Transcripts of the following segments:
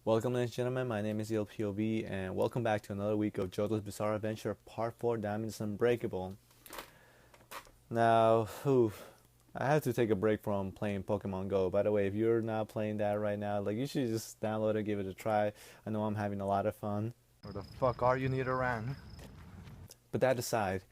Welcome, ladies and gentlemen. My name is ELPOV, and welcome back to another week of Jojo's Bizarre Adventure, Part 4, Diamonds Unbreakable. Now, I have to take a break from playing Pokemon Go. By the way, if you're not playing that right now, you should just download it, give it a try. I know I'm having a lot of fun. Where the fuck are you, Nidoran? But that aside,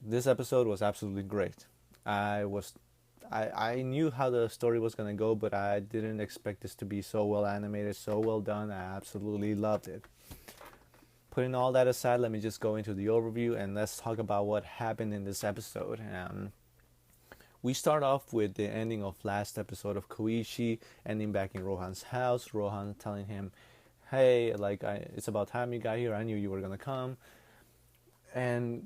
this episode was absolutely great. I knew how the story was gonna go, but I didn't expect this to be so well animated, so well done. I absolutely loved it. Putting all that aside, let me just go into the overview and let's talk about what happened in this episode. We start off with the ending of last episode of Koichi ending back in Rohan's house. Rohan telling him, "Hey, it's about time you got here. I knew you were gonna come." And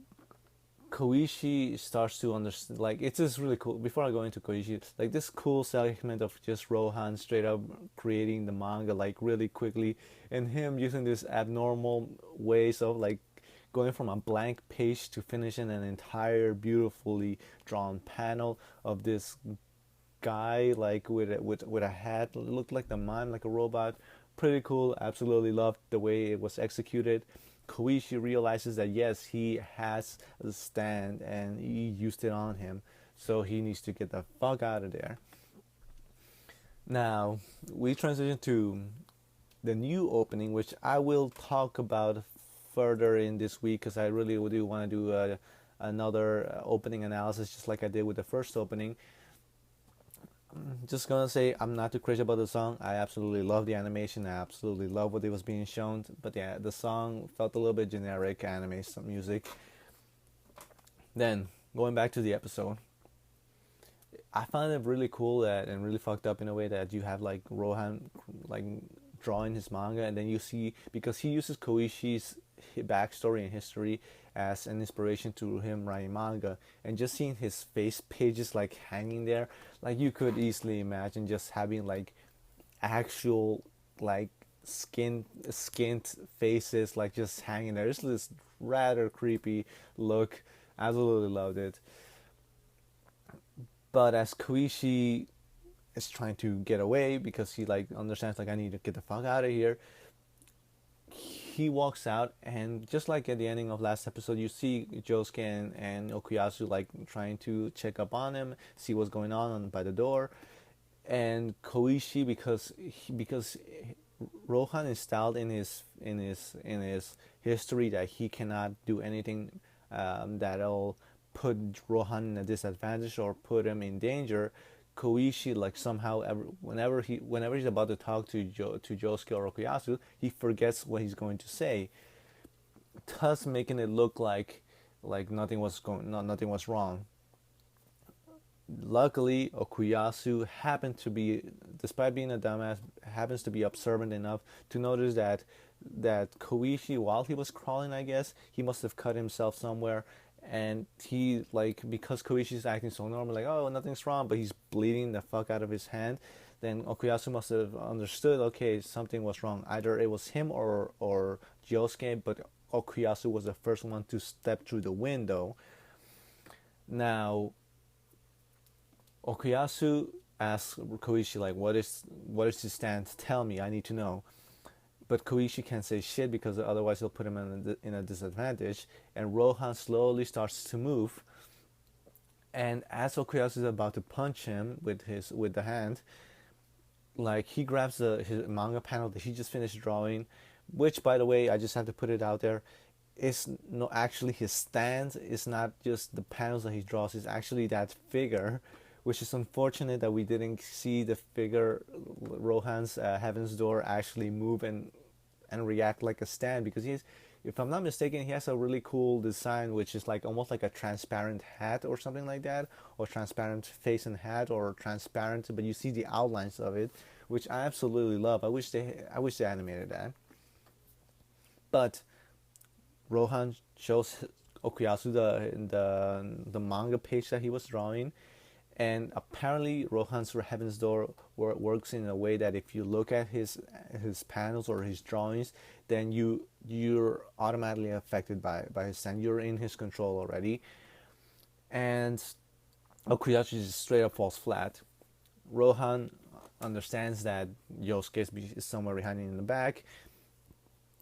Koichi starts to understand, it's just really cool. Before I go into Koichi, this cool segment of just Rohan straight up creating the manga, really quickly, and him using this abnormal ways of, going from a blank page to finishing an entire beautifully drawn panel of this guy, with a hat, it looked like the mime, like a robot. Pretty cool. Absolutely loved the way it was executed. Koichi realizes that yes, he has a stand and he used it on him, so he needs to get the fuck out of there. Now we transition to the new opening, which I will talk about further in this week because I really do want to do another opening analysis, just like I did with the first opening. Just gonna say I'm not too crazy about the song. I absolutely love the animation. I absolutely love what it was being shown. But yeah, the song felt a little bit generic anime music. Then going back to the episode, I found it really cool and really fucked up in a way that you have Rohan drawing his manga, and then you see, because he uses Koishi's backstory and history as an inspiration to him writing manga, and just seeing his face pages hanging there, you could easily imagine just having actual skinned faces just hanging there. It's this rather creepy look. Absolutely loved it. But as Koichi is trying to get away because he understands I need to get the fuck out of here, he walks out, and just like at the ending of last episode, you see Josuke and Okuyasu trying to check up on him, see what's going on by the door. And Koichi, because Rohan installed in his history that he cannot do anything that'll put Rohan in a disadvantage or put him in danger. Koichi somehow whenever he's about to talk to Josuke or Okuyasu, he forgets what he's going to say, thus making it look like nothing was wrong. Luckily, Okuyasu happened to be, despite being a dumbass, happens to be observant enough to notice that Koichi, while he was crawling, I guess he must have cut himself somewhere, and he because Koichi's acting so normal, oh, nothing's wrong, but he's bleeding the fuck out of his hand. Then Okuyasu must have understood, okay, something was wrong. Either it was him or Josuke, but Okuyasu was the first one to step through the window. Now Okuyasu asks Koichi, what is his stance? Tell me, I need to know. But Koichi can't say shit because otherwise he'll put him in a disadvantage. And Rohan slowly starts to move. And as Okuyasu is about to punch him with the hand, he grabs his manga panel that he just finished drawing, which, by the way, I just have to put it out there, is no, actually his stance is not just the panels that he draws. It's actually that figure, which is unfortunate that we didn't see the figure, Rohan's Heaven's Door, actually move and react like a stand, because if I'm not mistaken, he has a really cool design, which is almost like a transparent hat or something like that, or transparent face and hat, or transparent, but you see the outlines of it, which I absolutely love. I wish they animated that. But Rohan shows Okuyasu the manga page that he was drawing, and apparently Rohan's Heaven's Door works in a way that if you look at his panels or his drawings, then you're automatically affected by his stand. You're in his control already. And Okuyasu just straight up falls flat. Rohan understands that Yosuke is somewhere behind in the back.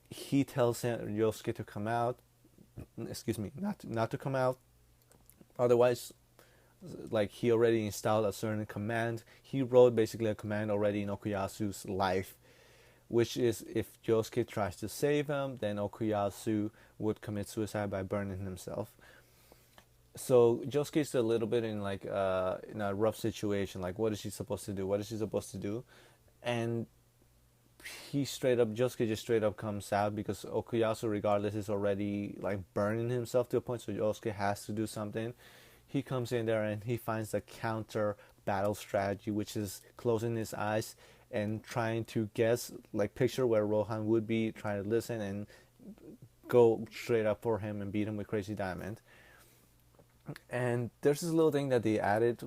He tells Yosuke to come out. Excuse me, not to come out. Otherwise, like he already installed a certain command. He wrote basically a command already in Okuyasu's life, which is if Josuke tries to save him, then Okuyasu would commit suicide by burning himself. So Josuke is a little bit in a rough situation. Like, what is she supposed to do? What is she supposed to do? And Josuke just straight up comes out because Okuyasu, regardless, is already like burning himself to a point. So Josuke has to do something. He comes in there and he finds the counter battle strategy, which is closing his eyes and trying to guess, like picture where Rohan would be, trying to listen and go straight up for him and beat him with Crazy Diamond. And there's this little thing that they added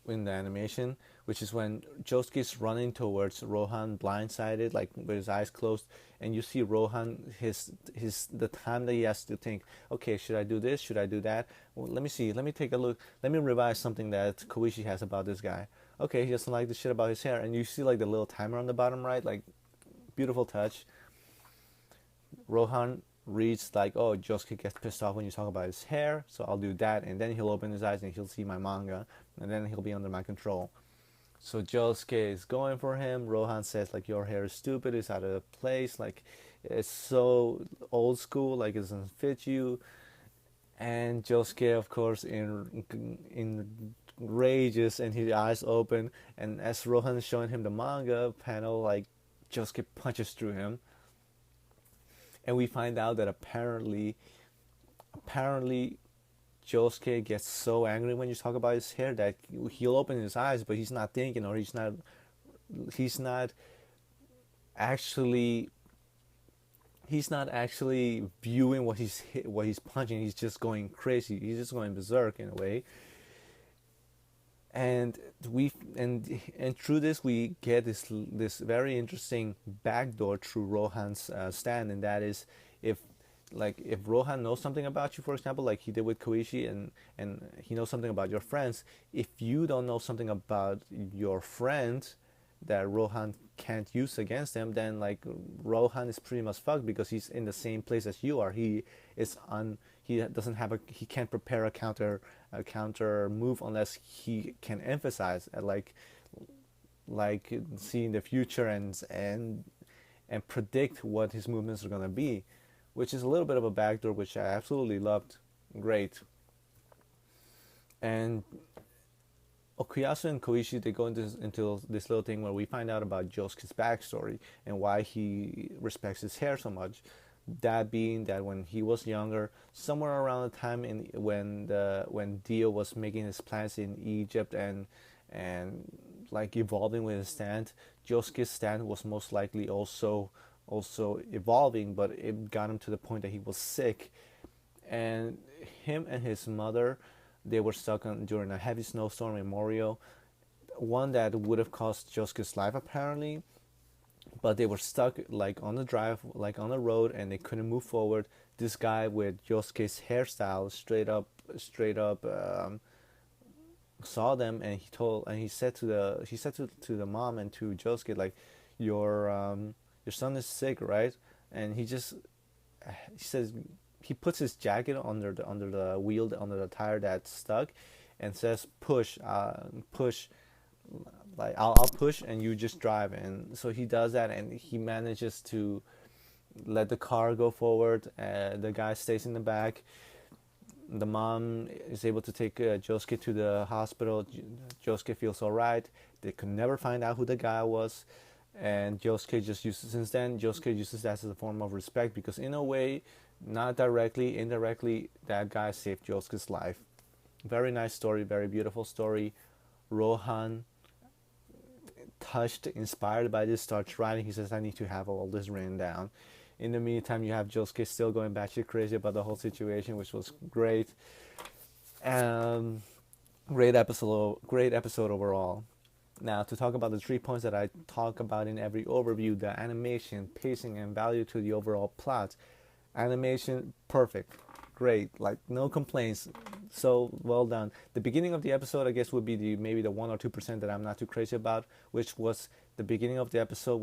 in the animation, which is when Josuke's running towards Rohan blindsided, like with his eyes closed, and you see Rohan, his the time that he has to think, okay, should I do this? Should I do that? Well, let me see. Let me take a look. Let me revise something that Koichi has about this guy. Okay, he doesn't like the shit about his hair, and you see like the little timer on the bottom right, like beautiful touch. Rohan reads like, oh, Josuke gets pissed off when you talk about his hair, so I'll do that, and then he'll open his eyes and he'll see my manga, and then he'll be under my control. So Josuke is going for him. Rohan says like, your hair is stupid, it's out of place, like it's so old school, like it doesn't fit you. And Josuke, of course, in rages and his eyes open, and as Rohan is showing him the manga panel, like Josuke punches through him. And we find out that apparently Josuke gets so angry when you talk about his hair that he'll open his eyes, but he's not thinking, or he's not actually viewing what he's punching. He's just going crazy. He's just going berserk in a way. And through this we get this very interesting backdoor through Rohan's stand, and that is if Rohan knows something about you, for example, like he did with Koichi, and he knows something about your friends. If you don't know something about your friend that Rohan can't use against him, then like Rohan is pretty much fucked because he's in the same place as you are. He can't prepare a counter move unless he can emphasize like seeing the future and predict what his movements are gonna be, which is a little bit of a backdoor, which I absolutely loved. Great. And Okuyasu and Koichi, they go into this little thing where we find out about Josuke's backstory and why he respects his hair so much. That being that when he was younger, somewhere around the time when Dio was making his plans in Egypt and like evolving with his stand, Josuke's stand was most likely also evolving, but it got him to the point that he was sick, and him and his mother, they were stuck during a heavy snowstorm in Morio, one that would have cost Josuke's life apparently, but they were stuck like on the road, and they couldn't move forward. This guy with Josuke's hairstyle straight up saw them, and he said to the mom and to Josuke like, your son is sick, right? And he says he puts his jacket under the wheel, under the tire that's stuck, and says push, like I'll push and you just drive. And so he does that, and he manages to let the car go forward. The guy stays in the back. The mom is able to take Josuke to the hospital. Josuke feels alright. They could never find out who the guy was. And Josuke uses that as a form of respect, because in a way, not directly, indirectly, that guy saved Josuke's life. Very nice story, very beautiful story. Rohan, touched, inspired by this, starts writing. He says, I need to have all this written down. In the meantime, you have Josuke still going batshit crazy about the whole situation, which was great. Great episode overall. Now, to talk about the 3 points that I talk about in every overview: the animation, pacing, and value to the overall plot. Animation, perfect. great, like no complaints. So well done. The beginning of the episode, I guess, would be the maybe the 1 or 2% that I'm not too crazy about, which was the beginning of the episode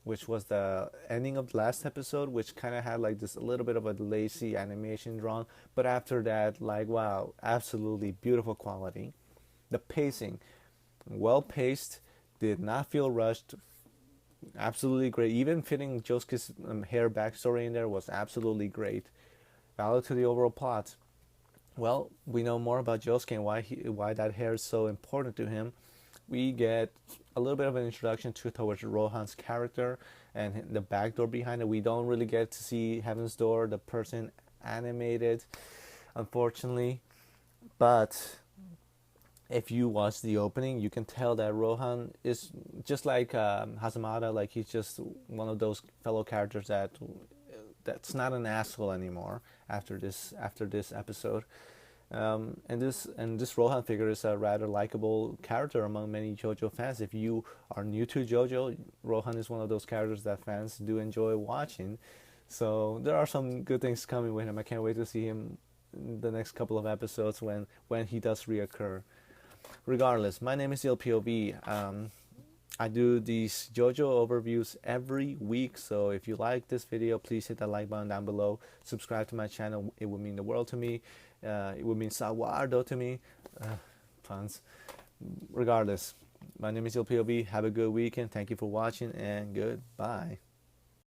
which was the ending of the last episode, which kind of had like this a little bit of a lazy animation drawn. But after that, like wow, absolutely beautiful quality. The pacing, well paced, did not feel rushed. Absolutely great. Even fitting Josuke's hair backstory in there was absolutely great. Valid to the overall plot. Well, we know more about Josuke and why that hair is so important to him. We get a little bit of an introduction towards Rohan's character and the backdoor behind it. We don't really get to see Heaven's Door, the person animated, unfortunately. But if you watch the opening, you can tell that Rohan is just like Hazamada, like he's just one of those fellow characters that's not an asshole anymore after this episode. And this Rohan figure is a rather likable character among many JoJo fans. If you are new to JoJo, Rohan is one of those characters that fans do enjoy watching. So there are some good things coming with him. I can't wait to see him in the next couple of episodes when he does reoccur. Regardless, my name is LPOV. I do these JoJo overviews every week, so if you like this video, please hit that like button down below. Subscribe to my channel, it would mean the world to me. It would mean Sawardo to me. Puns. Regardless, my name is LPOV. Have a good weekend. Thank you for watching, and goodbye.